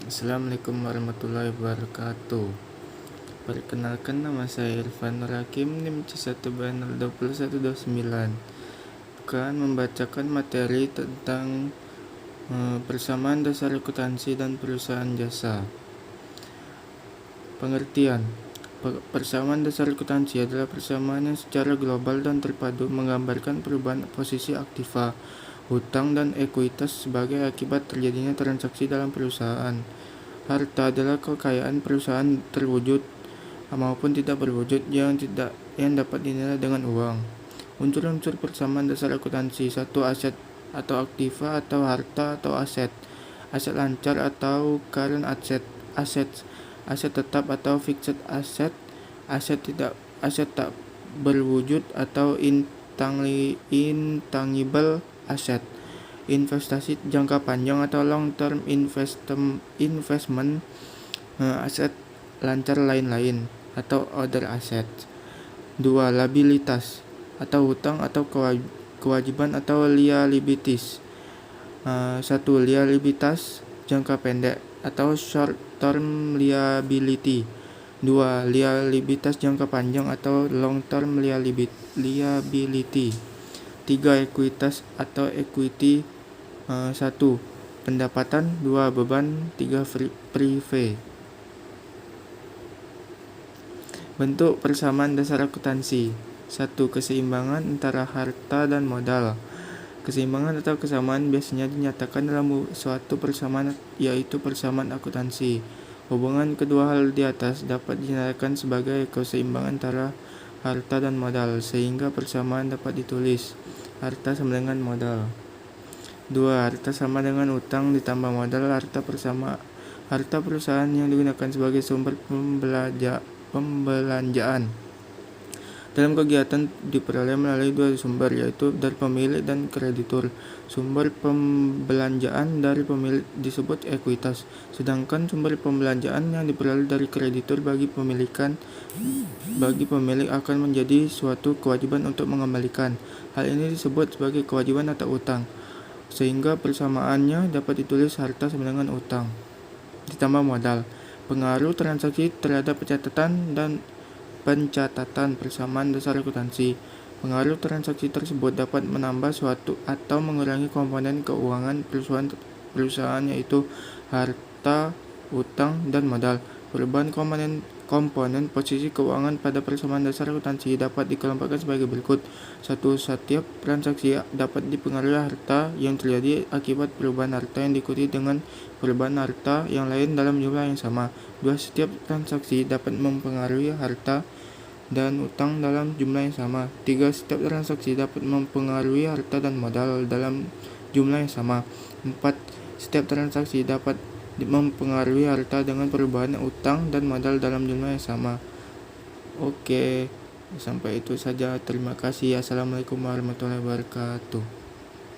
Assalamualaikum warahmatullahi wabarakatuh. Perkenalkan, nama saya Irfan Nur Hakim, NIM C1BNL2129. Akan membacakan materi tentang persamaan dasar akuntansi dan perusahaan jasa. Pengertian: persamaan dasar akuntansi adalah persamaan yang secara global dan terpadu menggambarkan perubahan posisi aktiva, hutang, dan ekuitas sebagai akibat terjadinya transaksi dalam perusahaan. Harta adalah kekayaan perusahaan terwujud maupun tidak berwujud yang dapat dinilai dengan uang. Unsur-unsur persamaan dasar akuntansi: 1. Aset atau aktiva atau harta atau aset. Aset lancar atau current aset tetap atau fixed asset. Aset tak berwujud atau intangible asset. Investasi jangka panjang atau long term investment. Aset lancar lain-lain atau other asset. 2. Liabilitas atau hutang atau kewajiban atau liabilities. 1. Liabilitas jangka pendek atau short term liability. 2. Liabilitas jangka panjang atau long term liability. 3. Ekuitas atau equity. 1. Pendapatan. 2. Beban. 3. prive. Bentuk persamaan dasar akuntansi. 1. Keseimbangan antara harta dan modal. Keseimbangan atau kesamaan biasanya dinyatakan dalam suatu persamaan, yaitu persamaan akuntansi. Hubungan kedua hal di atas dapat dinyatakan sebagai keseimbangan antara harta dan modal, sehingga persamaan dapat ditulis: harta sama dengan modal. 2. Harta sama dengan utang ditambah modal harta perusahaan yang digunakan sebagai sumber pembelanjaan. Dalam kegiatan diperoleh melalui dua sumber, yaitu dari pemilik dan kreditur. Sumber pembelanjaan dari pemilik disebut ekuitas, sedangkan sumber pembelanjaan yang diperoleh dari kreditur bagi pemilik akan menjadi suatu kewajiban untuk mengembalikan. Hal ini disebut sebagai kewajiban atau utang, sehingga persamaannya dapat ditulis harta sama dengan utang ditambah modal. Pengaruh transaksi terhadap pencatatan persamaan dasar akuntansi. Pengaruh transaksi tersebut dapat menambah suatu atau mengurangi komponen keuangan perusahaan, yaitu harta, utang, dan modal. Perubahan komponen posisi keuangan pada persamaan dasar akuntansi dapat dikelompokkan sebagai berikut. 1. Setiap transaksi dapat dipengaruhi harta yang terjadi akibat perubahan harta yang diikuti dengan perubahan harta yang lain dalam jumlah yang sama. 2. Setiap transaksi dapat mempengaruhi harta dan utang dalam jumlah yang sama. 3. Setiap transaksi dapat mempengaruhi harta dan modal dalam jumlah yang sama. 4. Setiap transaksi dapat mempengaruhi harta dengan perubahan utang dan modal dalam jumlah yang sama. Oke, sampai itu saja. Terima kasih. Assalamualaikum warahmatullahi wabarakatuh.